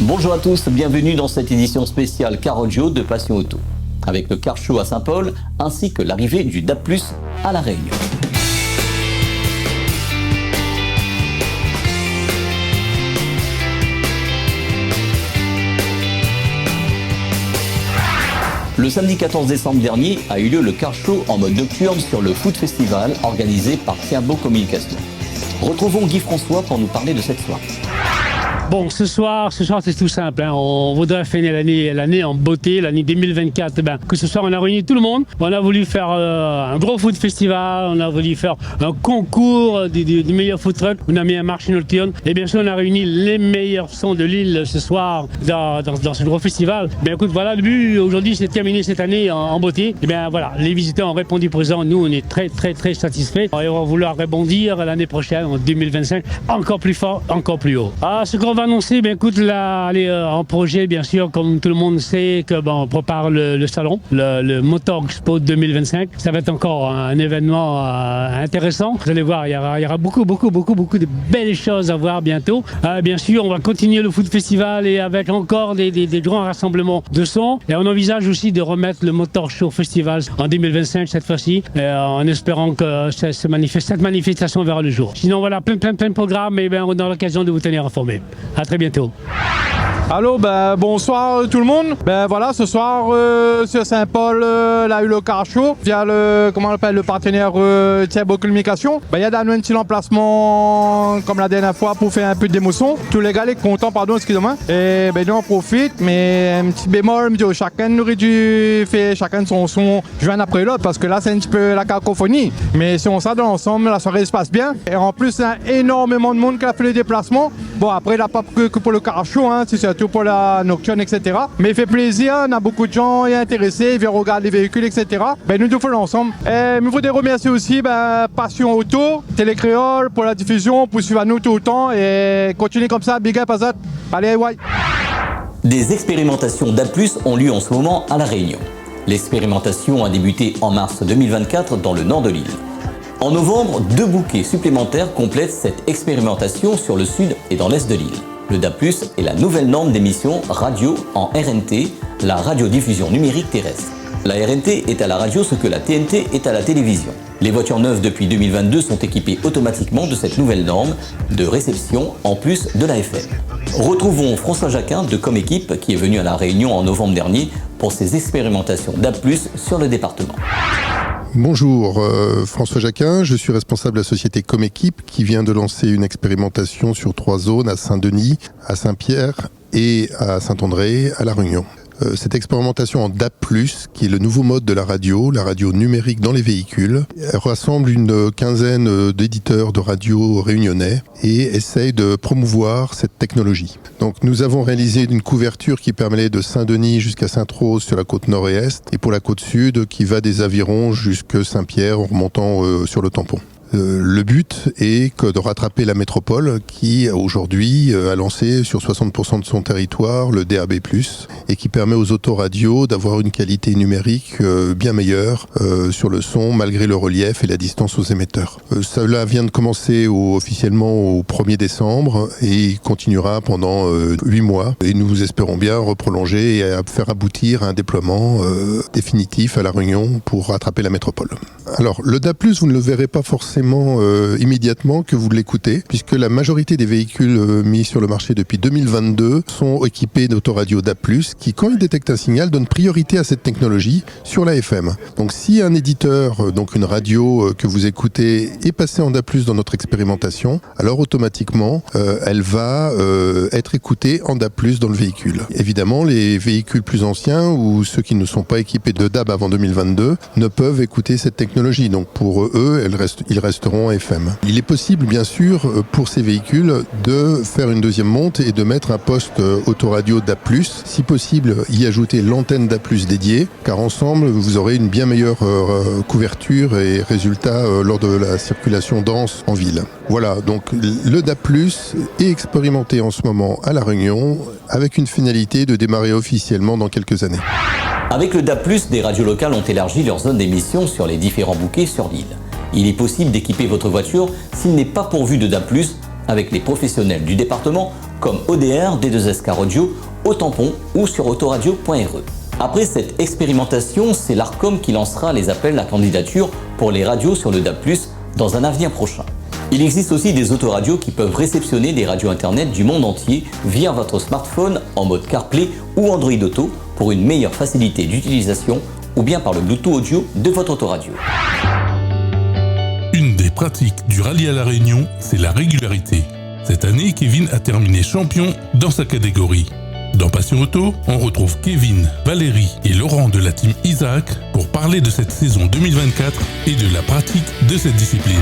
Bonjour à tous, bienvenue dans cette édition spéciale Car Audio de Passion Auto, avec le Car Show à Saint-Paul, ainsi que l'arrivée du DAB+, à La Réunion. Le samedi 14 décembre dernier a eu lieu le Car Show en mode nocturne sur le Food Festival organisé par Tiambo Communication. Retrouvons Guy François pour nous parler de cette soirée. Bon, ce soir c'est tout simple. On voudrait finir l'année en beauté, l'année 2024. Que ce soir, on a réuni tout le monde. On a voulu faire un gros food festival. On a voulu faire un concours des meilleurs food trucks. On a mis un marché nocturne. Et bien sûr, on a réuni les meilleurs sons de l'île ce soir dans ce gros festival. Écoute, voilà, le but aujourd'hui, c'est de terminer cette année en beauté. Et bien voilà, les visiteurs ont répondu présent. Nous, on est très satisfaits. Et on va vouloir rebondir l'année prochaine, en 2025, encore plus fort, encore plus haut. Ce qu'on va annoncer, écoute, là, en projet, bien sûr, comme tout le monde sait, on prépare le salon, le Motor Expo 2025. Ça va être encore un événement intéressant. Vous allez voir, il y aura beaucoup de belles choses à voir bientôt. Bien sûr, on va continuer le Food Festival et avec encore des grands rassemblements de sons. Et on envisage aussi de remettre le Motor Show Festival en 2025 cette fois-ci, en espérant que cette manifestation verra le jour. Sinon, voilà, plein de programmes et on aura l'occasion de vous tenir informés. À très bientôt. Allô, bonsoir tout le monde. Voilà, ce soir sur Saint-Paul, là eu le Car Show via le partenaire Tiambo Communication. Il y a un petit emplacement comme la dernière fois pour faire un peu de démotion. Tous les gars les contents, excusez-moi. Et nous on profite, mais un petit bémol, chacun aurait dû faire chacun son son joindre après l'autre parce que là c'est un petit peu la cacophonie. Mais si on s'adonne ensemble, la soirée se passe bien. Et en plus, il y a énormément de monde qui a fait le déplacement. Bon, après, il n'a pas que pour le Car Show, c'est surtout pour la nocturne, etc. Mais il fait plaisir, on a beaucoup de gens intéressés, ils viennent regarder les véhicules, etc. Nous deux faisons ensemble. Et je voudrais remercier aussi Passion Auto, Télécréole pour la diffusion, pour suivre à nous tout le temps et continuer comme ça, big up à ça. Allez, ouais. Des expérimentations DAB+ ont lieu en ce moment à La Réunion. L'expérimentation a débuté en mars 2024 dans le nord de l'île. En novembre, 2 bouquets supplémentaires complètent cette expérimentation sur le sud et dans l'est de l'île. Le DAB+ est la nouvelle norme d'émission radio en RNT, la radiodiffusion numérique terrestre. La RNT est à la radio ce que la TNT est à la télévision. Les voitures neuves depuis 2022 sont équipées automatiquement de cette nouvelle norme de réception en plus de la FM. Retrouvons François Jacquin de Coméquipe qui est venu à La Réunion en novembre dernier pour ses expérimentations DAB+ sur le département. Bonjour, François Jacquin, je suis responsable de la société Coméquipe qui vient de lancer une expérimentation sur 3 zones à Saint-Denis, à Saint-Pierre et à Saint-André, à La Réunion. Cette expérimentation en DAB+, qui est le nouveau mode de la radio numérique dans les véhicules, rassemble une quinzaine d'éditeurs de radio réunionnais et essaye de promouvoir cette technologie. Donc nous avons réalisé une couverture qui permet de Saint-Denis jusqu'à Sainte-Rose sur la côte nord et est, et pour la côte sud qui va des Avirons jusqu'à Saint-Pierre en remontant sur le tampon. Le but est de rattraper la métropole qui aujourd'hui a lancé sur 60% de son territoire le DAB+, et qui permet aux autoradios d'avoir une qualité numérique bien meilleure sur le son malgré le relief et la distance aux émetteurs. Cela vient de commencer officiellement au 1er décembre et continuera pendant 8 mois et nous espérons bien reprolonger et faire aboutir un déploiement définitif à La Réunion pour rattraper la métropole. Alors le DAB+, vous ne le verrez pas forcément immédiatement que vous l'écoutez, puisque la majorité des véhicules mis sur le marché depuis 2022 sont équipés d'autoradios DAB+, qui, quand ils détectent un signal, donnent priorité à cette technologie sur la FM. Donc si un éditeur, donc une radio que vous écoutez, est passé en DAB+ dans notre expérimentation, alors automatiquement, elle va être écoutée en DAB+ dans le véhicule. Évidemment, les véhicules plus anciens ou ceux qui ne sont pas équipés de DAB avant 2022 ne peuvent écouter cette technologie. Donc pour eux, ils resteront FM. Il est possible, bien sûr, pour ces véhicules de faire une deuxième monte et de mettre un poste autoradio DAB+, si possible y ajouter l'antenne DAB+ dédiée, car ensemble vous aurez une bien meilleure couverture et résultat lors de la circulation dense en ville. Voilà, donc le DAB+ est expérimenté en ce moment à La Réunion avec une finalité de démarrer officiellement dans quelques années. Avec le DAB+, des radios locales ont élargi leur zone d'émission sur les différents bouquets sur l'île. Il est possible d'équiper votre voiture s'il n'est pas pourvu de DAB+, avec les professionnels du département comme ODR, D2SK Radio, Au Tampon ou sur autoradio.re. Après cette expérimentation, c'est l'ARCOM qui lancera les appels à candidature pour les radios sur le DAB+, dans un avenir prochain. Il existe aussi des autoradios qui peuvent réceptionner des radios internet du monde entier via votre smartphone en mode CarPlay ou Android Auto pour une meilleure facilité d'utilisation ou bien par le Bluetooth audio de votre autoradio. Une des pratiques du rallye à La Réunion, c'est la régularité. Cette année, Kevin a terminé champion dans sa catégorie. Dans Passion Auto, on retrouve Kevin, Valérie et Laurent de la team Isaac pour parler de cette saison 2024 et de la pratique de cette discipline.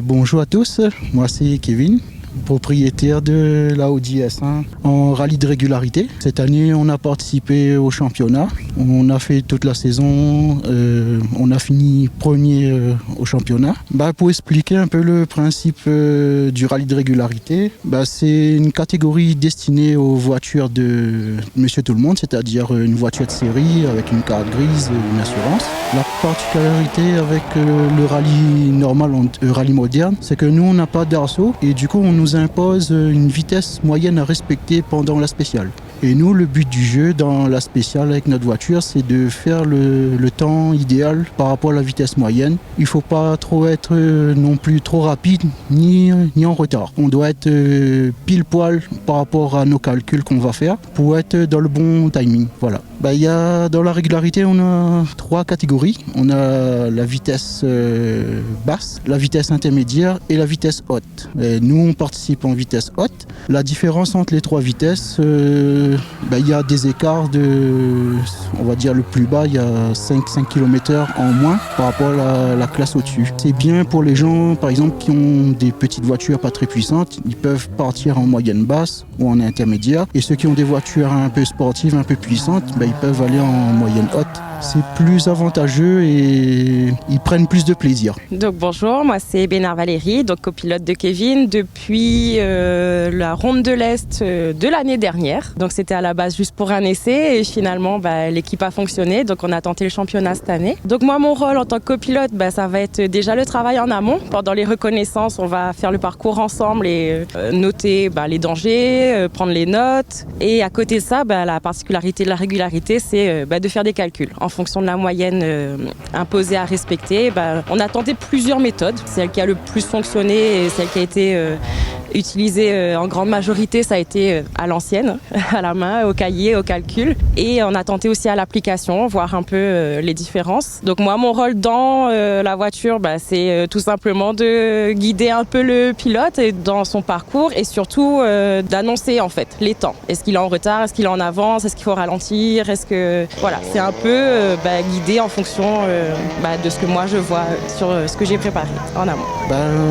Bonjour à tous, moi c'est Kevin, propriétaire de la Audi S1 en rallye de régularité. Cette année, on a participé au championnat. On a fait toute la saison. On a fini premier au championnat. Pour expliquer un peu le principe du rallye de régularité, c'est une catégorie destinée aux voitures de Monsieur Tout-le-Monde, c'est-à-dire une voiture de série avec une carte grise et une assurance. La particularité avec le rallye normal, le rallye moderne, c'est que nous, on n'a pas d'arceau et du coup, on nous impose une vitesse moyenne à respecter pendant la spéciale. Et nous, le but du jeu dans la spéciale avec notre voiture, c'est de faire le temps idéal par rapport à la vitesse moyenne. Il ne faut pas trop être non plus trop rapide ni en retard. On doit être pile poil par rapport à nos calculs qu'on va faire pour être dans le bon timing. Voilà. Dans la régularité, on a 3 catégories. On a la vitesse basse, la vitesse intermédiaire et la vitesse haute. Et nous, on participe en vitesse haute. La différence entre les 3 vitesses, il y a des écarts on va dire le plus bas, il y a 5 km/h en moins par rapport à la classe au-dessus. C'est bien pour les gens, par exemple, qui ont des petites voitures pas très puissantes, ils peuvent partir en moyenne basse ou en intermédiaire. Et ceux qui ont des voitures un peu sportives, un peu puissantes, ils peuvent aller en moyenne haute. C'est plus avantageux et ils prennent plus de plaisir. Donc bonjour, moi c'est Bénard Valérie, donc copilote de Kevin depuis la Ronde de l'Est de l'année dernière. Donc c'était à la base juste pour un essai et finalement l'équipe a fonctionné, donc on a tenté le championnat cette année. Donc moi mon rôle en tant que copilote, ça va être déjà le travail en amont. Pendant les reconnaissances, on va faire le parcours ensemble et noter les dangers, prendre les notes. Et à côté de ça, la particularité de la régularité, c'est de faire des calculs. En fonction de la moyenne imposée à respecter, on a tenté plusieurs méthodes. Celle qui a le plus fonctionné et celle qui a été utilisée en grande majorité, ça a été à l'ancienne, à la main, au cahier, au calcul. Et on a tenté aussi à l'application, voir un peu les différences. Donc moi, mon rôle dans la voiture, c'est tout simplement de guider un peu le pilote dans son parcours et surtout d'annoncer en fait les temps. Est-ce qu'il est en retard, est-ce qu'il est en avance, est-ce qu'il faut ralentir, voilà, c'est un peu guider en fonction de ce que moi je vois sur ce que j'ai préparé en amont.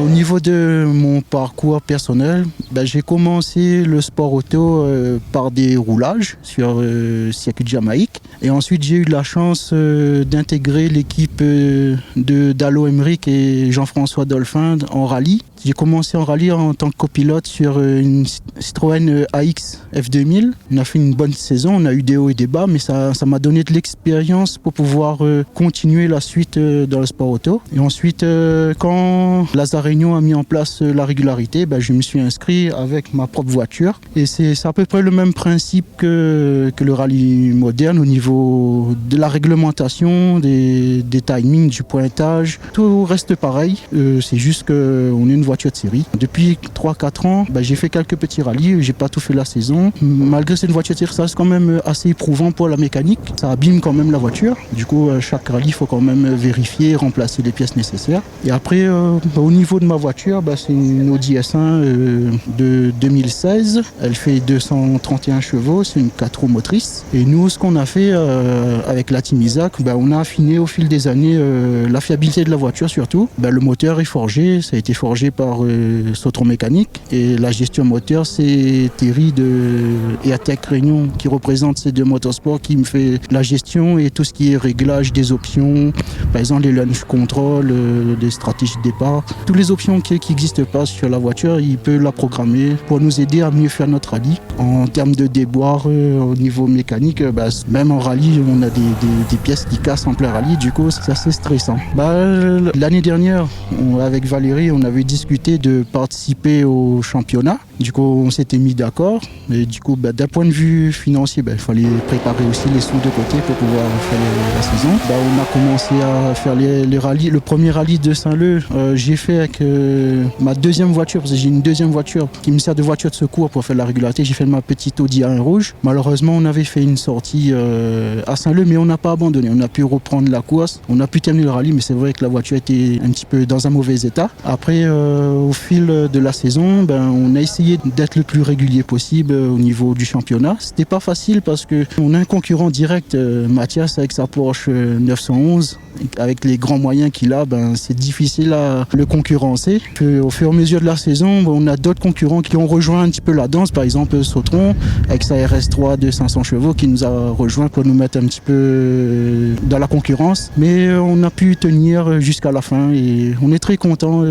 Au niveau de mon parcours personnel, j'ai commencé le sport auto par des roulages sur circuit de Jamaïque et ensuite j'ai eu la chance d'intégrer l'équipe d'Allo Emmerich et Jean-François Dolphin en rallye. J'ai commencé en rallye en tant que copilote sur une Citroën AX F2000. On a fait une bonne saison, on a eu des hauts et des bas, mais ça m'a donné de l'expérience pour pouvoir continuer la suite dans le sport auto. Et ensuite, quand Lazare Réunion a mis en place la régularité, je me suis inscrit avec ma propre voiture. Et c'est à peu près le même principe que le rallye moderne au niveau de la réglementation, des timings, du pointage. Tout reste pareil, c'est juste qu'on est une voiture de série. Depuis 3-4 ans, j'ai fait quelques petits rallyes, j'ai pas tout fait la saison. Malgré cette voiture de série, ça reste quand même assez éprouvant pour la mécanique. Ça abîme quand même la voiture. Du coup, chaque rallye, il faut quand même vérifier, remplacer les pièces nécessaires. Et après, au niveau de ma voiture, c'est une Audi S1 de 2016. Elle fait 231 chevaux, c'est une 4 roues motrice. Et nous, ce qu'on a fait avec la team Isaac, on a affiné au fil des années la fiabilité de la voiture surtout. Le moteur est forgé, ça a été forgé par Sautron Mécanique et la gestion moteur, c'est Thierry de EATEC Réunion qui représente ces deux motorsports qui me fait la gestion et tout ce qui est réglage des options, par exemple les launch control, les stratégies de départ. Toutes les options qui n'existent pas sur la voiture, il peut la programmer pour nous aider à mieux faire notre rallye. En termes de déboire au niveau mécanique, même en rallye, on a des pièces qui cassent en plein rallye, du coup c'est assez stressant. L'année dernière, avec Valérie, on avait discuté discuté de participer au championnat. Du coup, on s'était mis d'accord. Et du coup, d'un point de vue financier, il fallait préparer aussi les sous de côté pour pouvoir faire la saison. On a commencé à faire les rallyes. Le premier rallye de Saint-Leu, j'ai fait avec ma deuxième voiture, parce que j'ai une deuxième voiture qui me sert de voiture de secours pour faire la régularité. J'ai fait ma petite Audi A1 rouge. Malheureusement, on avait fait une sortie à Saint-Leu, mais on n'a pas abandonné. On a pu reprendre la course. On a pu terminer le rallye, mais c'est vrai que la voiture était un petit peu dans un mauvais état. Après, au fil de la saison, on a essayé d'être le plus régulier possible au niveau du championnat. C'était pas facile parce qu'on a un concurrent direct, Mathias, avec sa Porsche 911. Avec les grands moyens qu'il a, c'est difficile à le concurrencer. Au fur et à mesure de la saison, on a d'autres concurrents qui ont rejoint un petit peu la danse. Par exemple, Sautron, avec sa RS3 de 500 chevaux, qui nous a rejoint pour nous mettre un petit peu dans la concurrence. Mais on a pu tenir jusqu'à la fin et on est très content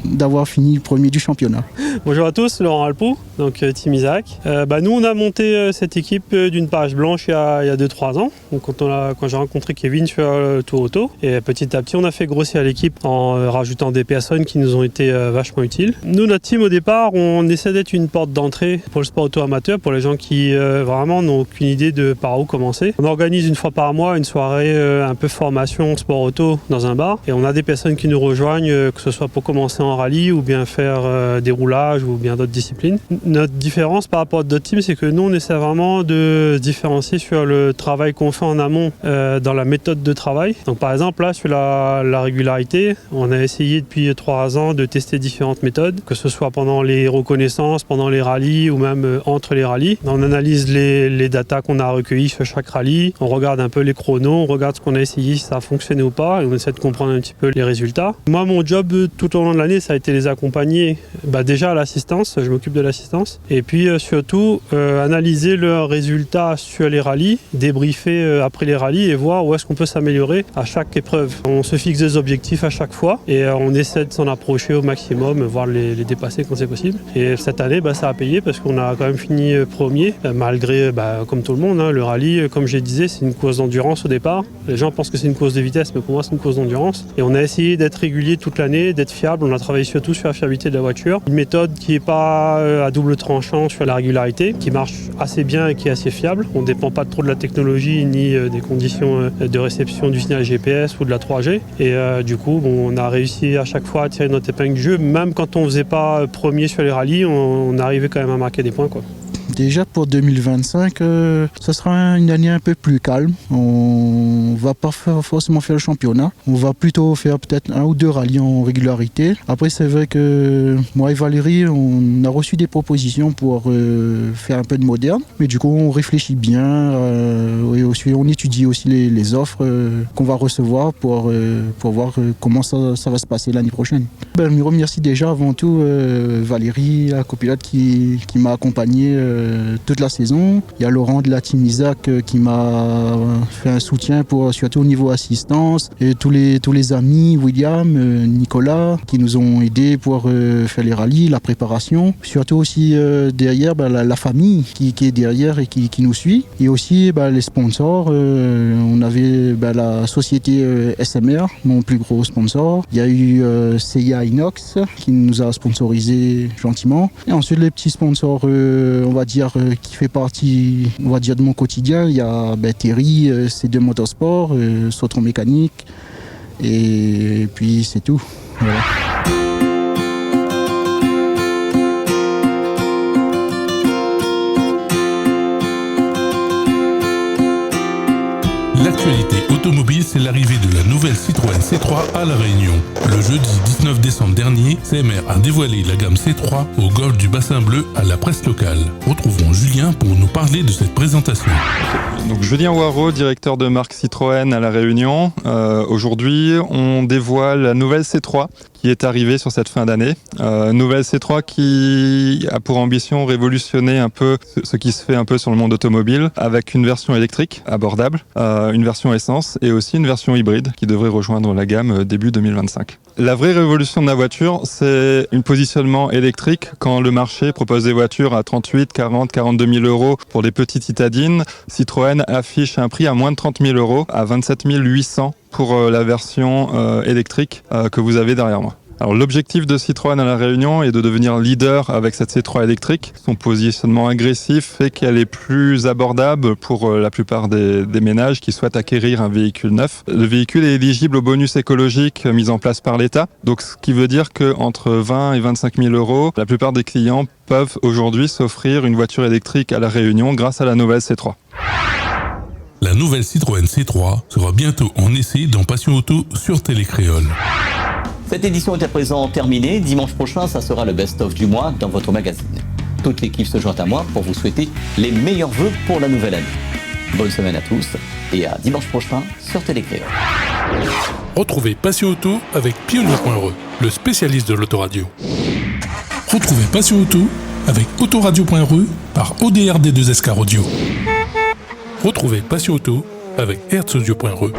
d'avoir fini le premier du championnat. Bonjour à tous, Laurent Alpou, donc Team Isaac. Nous, on a monté cette équipe d'une page blanche il y a 2-3 ans. Donc, quand j'ai rencontré Kevin sur le Tour Auto, et petit à petit, on a fait grossir l'équipe en rajoutant des personnes qui nous ont été vachement utiles. Nous, notre team, au départ, on essaie d'être une porte d'entrée pour le sport auto amateur, pour les gens qui vraiment n'ont aucune idée de par où commencer. On organise une fois par mois une soirée un peu formation sport auto dans un bar, et on a des personnes qui nous rejoignent, que ce soit pour commencer en rallye ou bien faire des roulages ou bien d'autres disciplines. Notre différence par rapport à d'autres teams, c'est que nous, on essaie vraiment de se différencier sur le travail qu'on fait en amont dans la méthode de travail. Donc, par exemple, là, sur la régularité, on a essayé depuis 3 ans de tester différentes méthodes, que ce soit pendant les reconnaissances, pendant les rallyes ou même entre les rallyes. On analyse les datas qu'on a recueillies sur chaque rallye, on regarde un peu les chronos, on regarde ce qu'on a essayé, si ça a fonctionné ou pas, et on essaie de comprendre un petit peu les résultats. Moi, mon job tout au long de l'année, ça a été les accompagner déjà à l'assistance, je m'occupe de l'assistance, et puis surtout analyser leurs résultats sur les rallyes, débriefer après les rallyes et voir où est-ce qu'on peut s'améliorer à chaque épreuve. On se fixe des objectifs à chaque fois et on essaie de s'en approcher au maximum, voire les dépasser quand c'est possible. Et cette année, ça a payé parce qu'on a quand même fini premier, malgré, comme tout le monde, le rallye, comme je disais, c'est une course d'endurance au départ. Les gens pensent que c'est une course de vitesse, mais pour moi, c'est une course d'endurance. Et on a essayé d'être régulier toute l'année, d'être fiable. On a travaillé surtout sur la fiabilité de la voiture. Une méthode qui n'est pas à double tranchant sur la régularité, qui marche assez bien et qui est assez fiable. On ne dépend pas trop de la technologie ni des conditions de réception du signal GPS ou de la 3G. Et du coup, on a réussi à chaque fois à tirer notre épingle du jeu. Même quand on ne faisait pas premier sur les rallyes, on arrivait quand même à marquer des points, quoi. Déjà pour 2025, ce sera une année un peu plus calme. On va pas forcément faire le championnat. On va plutôt faire peut-être 1 ou 2 rallyes en régularité. Après, c'est vrai que moi et Valérie, on a reçu des propositions pour faire un peu de moderne. Mais du coup, on réfléchit bien. Et aussi, on étudie aussi les offres qu'on va recevoir pour voir comment ça va se passer l'année prochaine. Je me remercie déjà avant tout Valérie, la copilote qui m'a accompagné toute la saison. Il y a Laurent de la Team Isaac qui m'a fait un soutien surtout au niveau assistance, et tous les amis, William, Nicolas, qui nous ont aidés pour faire les rallyes, la préparation. Surtout aussi derrière la famille qui est derrière et qui nous suit. Et aussi les sponsors. On avait la société SMR, mon plus gros sponsor. Il y a eu CIA Inox qui nous a sponsorisé gentiment. Et ensuite les petits sponsors, on va dire, qui fait partie, on va dire, de mon quotidien. Il y a Terry, C2 Motorsport, Sautron Mécanique, et puis c'est tout. Voilà. L'actualité automobile, c'est l'arrivée de la nouvelle Citroën C3 à La Réunion. Le jeudi 19 décembre dernier, CMR a dévoilé la gamme C3 au golf du Bassin Bleu à la presse locale. Retrouvons Julien pour nous parler de cette présentation. Donc Julien Waro, directeur de marque Citroën à La Réunion. Aujourd'hui, on dévoile la nouvelle C3 qui est arrivée sur cette fin d'année. Nouvelle C3 qui a pour ambition révolutionner un peu ce qui se fait un peu sur le monde automobile, avec une version électrique abordable, une version essence et aussi une version hybride qui devrait rejoindre la gamme début 2025. La vraie révolution de la voiture, c'est un positionnement électrique quand le marché propose des voitures à 38, 40, 42 000 euros pour les petites citadines. Citroën affiche un prix à moins de 30 000 euros, à 27 800 pour la version électrique que vous avez derrière moi. Alors l'objectif de Citroën à La Réunion est de devenir leader avec cette C3 électrique. Son positionnement agressif fait qu'elle est plus abordable pour la plupart des ménages qui souhaitent acquérir un véhicule neuf. Le véhicule est éligible au bonus écologique mis en place par l'État. Donc ce qui veut dire qu'entre 20 et 25 000 euros, la plupart des clients peuvent aujourd'hui s'offrir une voiture électrique à La Réunion grâce à la nouvelle C3. La nouvelle Citroën C3 sera bientôt en essai dans Passion Auto sur Télécréole. Cette édition est à présent terminée. Dimanche prochain, ça sera le best-of du mois dans votre magazine. Toute l'équipe se joint à moi pour vous souhaiter les meilleurs vœux pour la nouvelle année. Bonne semaine à tous et à dimanche prochain sur Télécréole. Retrouvez Passion Auto avec Pionnier.re, le spécialiste de l'autoradio. Retrouvez Passion Auto avec Autoradio.re par ODRD2SK Audio. Retrouvez Passion Auto avec Hertz Audio.re.